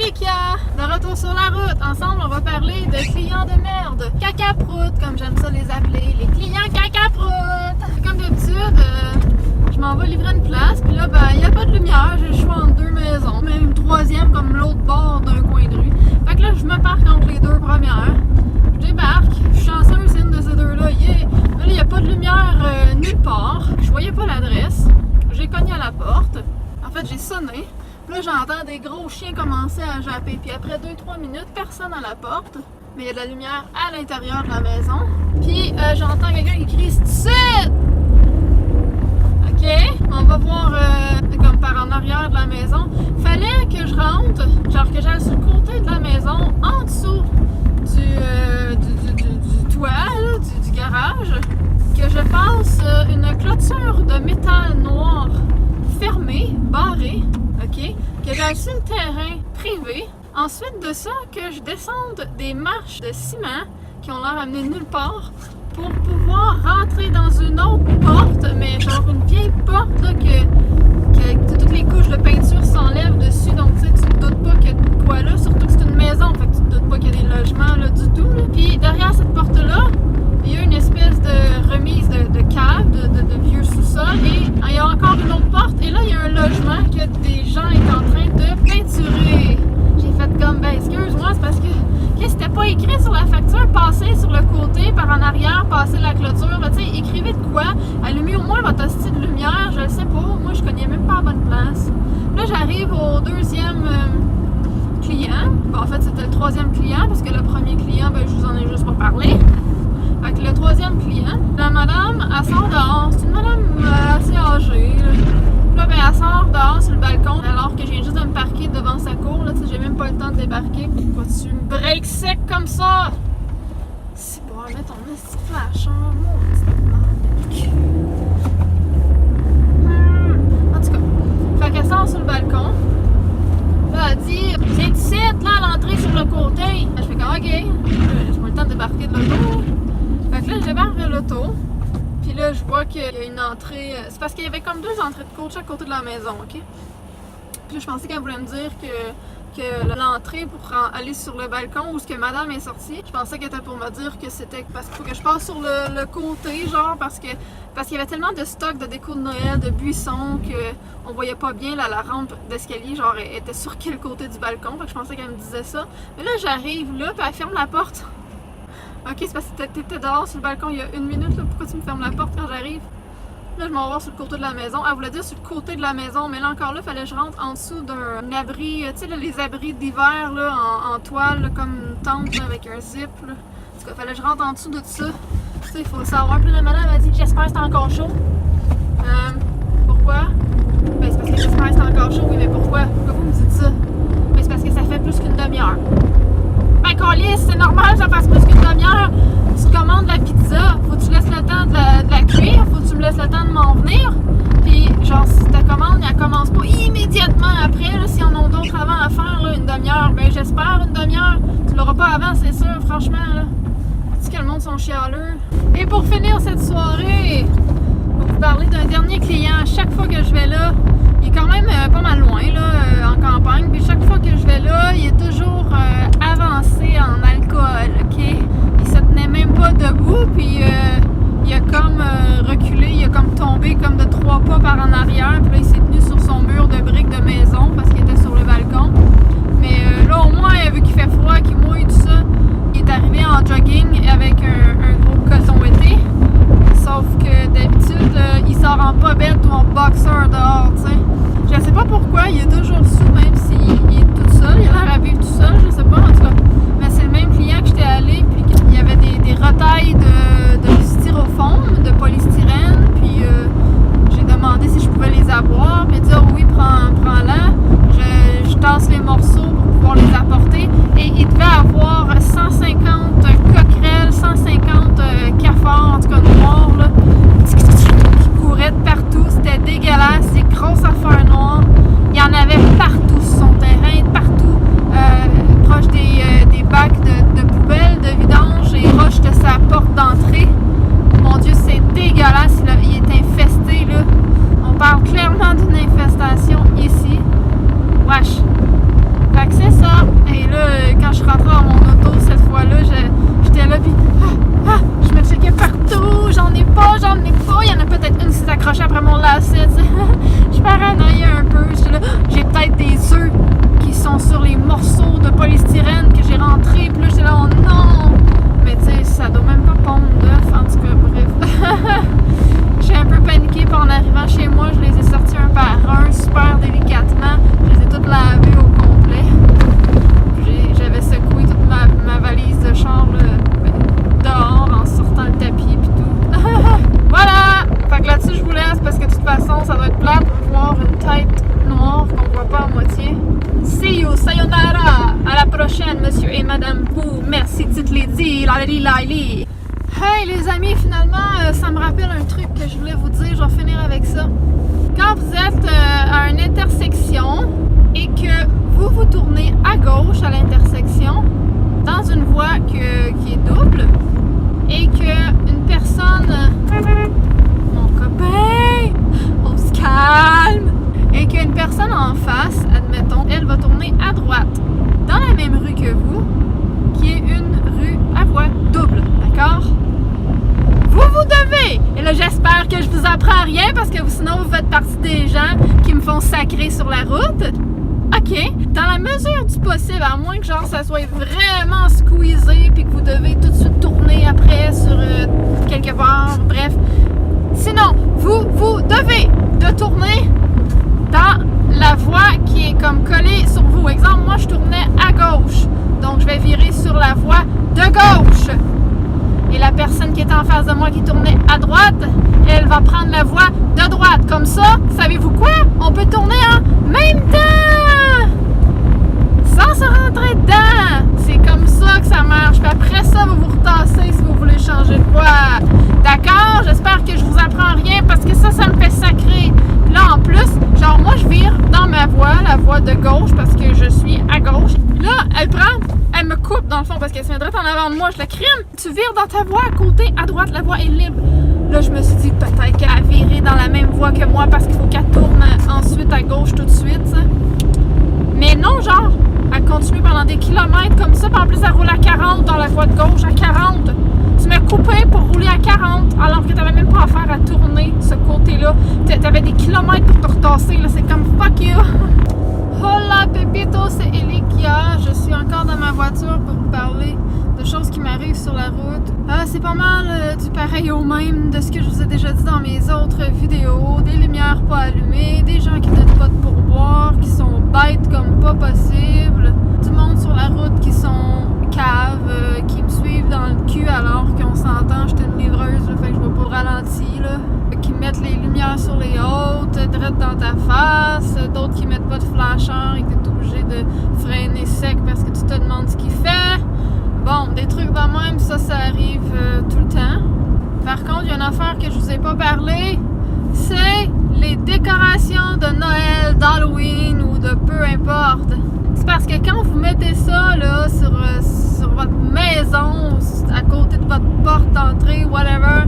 Kika! De retour sur la route. Ensemble, on va parler de clients de merde. Caca-prout, comme j'aime ça les appeler. Les clients caca-prout! Comme d'habitude, je m'en vais livrer une place. Puis là, ben, il n'y a pas de lumière. J'ai le choix entre deux maisons. Même une troisième comme l'autre bord d'un coin de rue. Fait que là, je me parque entre les deux premières. Je débarque. Je suis chanceuse, c'est une de ces deux-là. Yeah. Là, il n'y a pas de lumière nulle part. Je voyais pas l'adresse. J'ai cogné à la porte. En fait, j'ai sonné. Là, j'entends des gros chiens commencer à japper. Puis après 2-3 minutes, personne à la porte. Mais il y a de la lumière à l'intérieur de la maison. Puis j'entends quelqu'un qui crie « Suite! » OK, on va voir comme par en arrière de la maison. Fallait que je rentre, genre que j'aille sur le côté de la maison, en dessous du toit, là, du garage, que je passe une clôture de métal noir fermée, barrée, OK, que j'aille sur le terrain privé. Ensuite de ça, que je descende des marches de ciment qui ont l'air amenées nulle part pour pouvoir rentrer dans une autre porte, mais genre une vieille porte là, que toutes les couches de peinture s'enlèvent dessus, donc tu sais, tu te doutes pas qu'il y a de quoi là, surtout que c'est une maison, fait que tu te doutes pas qu'il y a des logements là du tout. Là. Puis derrière cette porte-là, il y a une espèce de remise de cave, de vieux sous-sol, et il y a encore une autre porte, et là il y a un logement que des gens étaient en train de peinturer. J'ai fait comme, ben excuse-moi, c'est parce que c'était pas écrit sur la facture, passer sur le côté, par en arrière, passer la clôture, tu sais, écrivez de quoi, allumez au moins votre hostie de lumière, je le sais pas, moi je connais même pas la bonne place. Là j'arrive au deuxième client, bon, en fait c'était le troisième client, parce que le premier client, ben je vous en ai juste pas parlé. Fait que le troisième client, la madame, elle sort dehors, c'est une madame assez âgée, là, ben elle sort dehors sur le balcon, alors que je viens juste de me parquer devant sa cour, là, tu sais, j'ai même pas le temps de débarquer. Pourquoi tu me breaks sec comme ça? C'est pour mettre ton petit flash, hein, mon petit cul. En tout cas, fait qu'elle sort sur le balcon. Là, elle dit, viens ici, là, à l'entrée sur le côté. Je fais comme, ok, j'ai pas le temps de débarquer de l'auto. Fait que là, je débarque de l'auto. Puis là, je vois qu'il y a une entrée. C'est parce qu'il y avait comme deux entrées de cours de chaque côté de la maison, ok? Puis là, je pensais qu'elle voulait me dire que l'entrée pour aller sur le balcon où ce que madame est sortie, je pensais qu'elle était pour me dire que c'était parce qu'il faut que je passe sur le côté, genre, parce qu'il y avait tellement de stock de déco de Noël, de buissons, qu'on voyait pas bien là, la rampe d'escalier, genre, elle était sur quel côté du balcon. Fait que je pensais qu'elle me disait ça. Mais là, j'arrive là, puis elle ferme la porte. Ok, c'est parce que t'étais dehors sur le balcon il y a une minute, là. Pourquoi tu me fermes la porte quand j'arrive? Là, je m'en vais sur le côté de la maison. Elle voulait dire sur le côté de la maison, mais là encore là, il fallait que je rentre en dessous d'un abri, tu sais, les abris d'hiver là, en toile, là, comme une tente là, avec un zip. Là. En tout cas, il fallait que je rentre en dessous de tout ça. Tu sais, il faut le savoir. Puis la madame a dit, j'espère que c'est encore chaud. Pourquoi? Ben, c'est parce que j'espère que c'est encore chaud. Oui, mais pourquoi? Pourquoi vous me dites ça? Ben, c'est parce que ça fait plus qu'une demi-heure. Ben, câlisse, c'est normal que ça fasse plus qu'une demi-heure. Tu commandes la pizza, faut que tu laisses le temps de la cuire, faut que tu me laisses le temps de m'en venir. Puis, genre, si ta commande, elle commence pas immédiatement après, là, si on a d'autres avant à faire, là, une demi-heure, ben j'espère une demi-heure. Tu l'auras pas avant, c'est sûr, franchement, là. Tu sais que le monde sont chialeux. Et pour finir cette soirée, pour vous parler d'un dernier client, chaque fois que je vais là, il est quand même pas mal loin, là, en campagne. Puis chaque fois que je vais là, il est toujours avancé en alcool, ok? Il se tenait même pas debout, puis il a comme reculé, il a comme tombé comme de 3 pas par en arrière. Puis là, il s'est tenu sur son mur de briques de maison parce qu'il était sur le balcon. Mais là, au moins, vu qu'il fait froid, qu'il mouille, tout ça, il est arrivé en jogging avec un gros coton été. Sauf que d'habitude, il sort en bobette ou en boxer dehors, tu sais. Je sais pas pourquoi, il est toujours sous, même s'il est tout seul. Il a l'air à vivre tout seul, je sais pas, en tout cas. Mais c'est le même client que j'étais allé, puis il y avait des retailles de styrofoam, de polystyrène, puis j'ai demandé si je pouvais les avoir, puis il dit oh, oui, prends-la. Je tasse les morceaux pour pouvoir les apporter. Et il devait avoir 150 coquerelles, 150 cafards, en tout cas noirs, là, qui couraient de partout. C'était dégueulasse, des grosses affaires noires. Il y en avait partout sur son terrain, partout, proche des bacs de poubelles, de vidange et proche de sa porte d'entrée. Mon Dieu, c'est dégueulasse, il est infesté, là. On parle clairement d'une infestation ici. Wesh. Fait que c'est ça. paranoïa un peu. J'étais là, j'ai peut-être des œufs qui sont sur les morceaux de polystyrène que j'ai rentrés. Puis là, j'étais là, oh non! Mais tu sais, ça doit même pas pondre d'œufs, en tout cas, bref. J'ai un peu paniqué, puis en arrivant chez moi, je les ai sortis un par un, super délicatement. Je les ai toutes lavées au complet. J'avais secoué toute ma valise de chambre dehors en sortant le tapis puis tout. Voilà! Fait que là-dessus, je vous laisse parce que de toute façon, ça doit être plate de voir une tête noire qu'on voit pas à moitié. See you, sayonara! À la prochaine, monsieur et madame Pou. Merci, Tite Lady, Lali. Hey les amis, finalement, ça me rappelle un truc que je voulais vous dire, je vais finir avec ça. Quand vous êtes à une intersection et que vous tournez à gauche à l'intersection, dans une voie qui est double, et qu'une personne... Mon copain! On se calme! Et qu'une personne en face, admettons, elle va tourner à droite, dans la même rue que vous, qui est une rue à voie double, d'accord? Vous devez! Et là, j'espère que je vous apprends rien parce que sinon, vous faites partie des gens qui me font sacrer sur la route. OK. Dans la mesure du possible, à moins que genre ça soit vraiment squeezé puis que vous devez tout de suite tourner après sur quelque part, bref. Sinon, vous devez de tourner dans la voie qui est comme collée sur vous. Exemple, moi, je tournais à gauche. Donc, je vais virer sur la voie de gauche. Et la personne qui est en face de moi qui tournait à droite, elle va prendre la voie de droite. Comme ça, savez-vous quoi? On peut tourner en même temps! Sans se rentrer dedans! C'est comme ça que ça marche. Puis après ça, vous vous retassez si vous voulez changer de voie. D'accord? J'espère que je vous apprends rien parce que ça me fait sacrer. Puis là, en plus, genre moi, je vire dans ma voie, la voie de gauche parce que je suis à gauche. Puis là, elle me coupe dans le fond parce qu'elle se met direct en avant de moi. Je la crime. Tu vires dans ta voie à côté, à droite, la voie est libre. Là, je me suis dit peut-être qu'elle a viré dans la même voie que moi parce qu'il faut qu'elle tourne ensuite à gauche tout de suite. Ça. Mais non, genre, elle continue pendant des kilomètres comme ça. Puis en plus, elle roule à 40 dans la voie de gauche, à 40. Tu m'as coupé pour rouler à 40 alors que tu n'avais même pas affaire à tourner ce côté-là. Tu avais des kilomètres pour te retasser. Là, c'est comme fuck you. Hola Pepito, c'est Elikia. Je suis encore dans ma voiture pour vous parler de choses qui m'arrivent sur la route. C'est pas mal du pareil au même de ce que je vous ai déjà dit dans mes autres vidéos. Des lumières pas allumées, des gens qui donnent pas de pourboire, qui sont bêtes comme pas possible, du monde sur la route qui sont caves, qui me suivent dans le cul alors qu'on s'entend, j'étais une livreuse, là, fait que je vais pas au ralenti, là. Qui mettent les lumières sur les hautes, direct dans ta face, d'autres qui mettent pas de flasheur et que t'es obligé de freiner sec parce que tu te demandes ce qu'il fait. Bon, des trucs de même, ça arrive tout le temps. Par contre, il y a une affaire que je vous ai pas parlé, c'est les décorations de Noël, d'Halloween ou de peu importe. C'est parce que quand vous mettez ça là sur votre maison, à côté de votre porte d'entrée, whatever,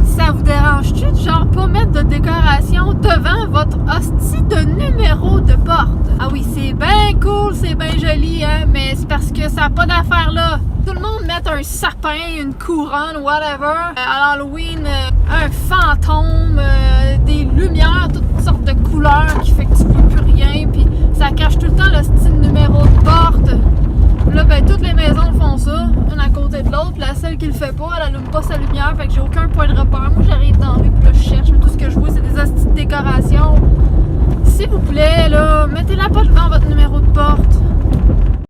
ça vous dérange-tu de genre pas mettre de décoration devant votre hostie de numéro de porte? Ah oui, c'est bien cool, c'est bien joli, hein, mais c'est parce que ça n'a pas d'affaire là. Tout le monde met un sapin, une couronne, whatever. À Halloween, un fantôme, des lumières, toutes sortes de couleurs qui fait que tu vois plus rien, puis ça cache tout le temps le style numéro de porte. Là, ben, toutes les maisons font ça, une à côté de l'autre. La seule qui le fait pas, elle allume pas sa lumière, fait que j'ai aucun point de repère. Moi, j'arrive dans la rue, puis là, je cherche, mais tout ce que je vois, c'est des hosties de décoration. S'il vous plaît, là, mettez-la pas devant votre numéro de porte.